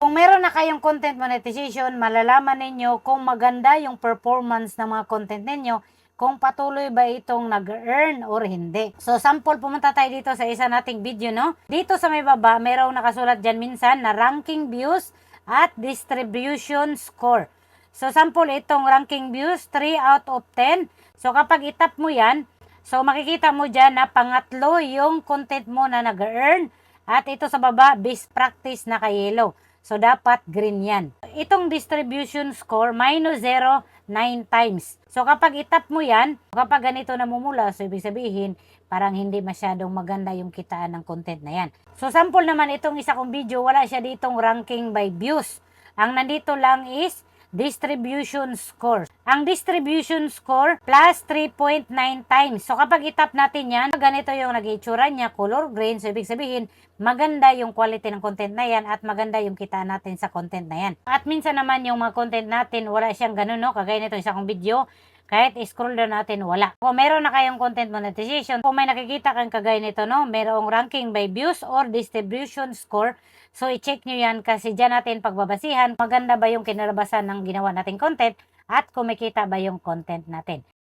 kung meron na kayong content monetization, malalaman ninyo kung maganda yung performance ng mga content ninyo, kung patuloy ba itong nag-earn or hindi. So, sample, pumunta tayo dito sa isa nating video, no? Dito sa may baba, merong nakasulat dyan minsan na ranking views at distribution score. So, sample, itong ranking views, 3 out of 10. So, kapag itap mo yan, so, makikita mo dyan na pangatlo yung content mo na nag-earn. At ito sa baba, best practice na ka-yellow. So, dapat green yan. Itong distribution score, minus 0, 9 times. So, kapag itap mo yan, kapag ganito namumula, so ibig sabihin, parang hindi masyadong maganda yung kitaan ng content na yan. So, sample naman itong isa kong video, wala siya ditong ranking by views. Ang nandito lang is distribution score. Ang distribution score plus 3.9 times. So, kapag itap natin yan, ganito yung nag-itsura niya, color green. So, ibig sabihin, maganda yung quality ng content na yan at maganda yung kita natin sa content na yan. At minsan naman yung mga content natin, wala siyang ganun, no? Kagaya nito isa kong video, kahit scroll down natin, wala. Kung meron na kayong content monetization, kung may nakikita kang kagaya nito, no? Merong ranking by views or distribution score. So, i-check nyo yan kasi dyan natin pagbabasihan, maganda ba yung kinalabasan ng ginawa nating content at kumikita ba yung content natin.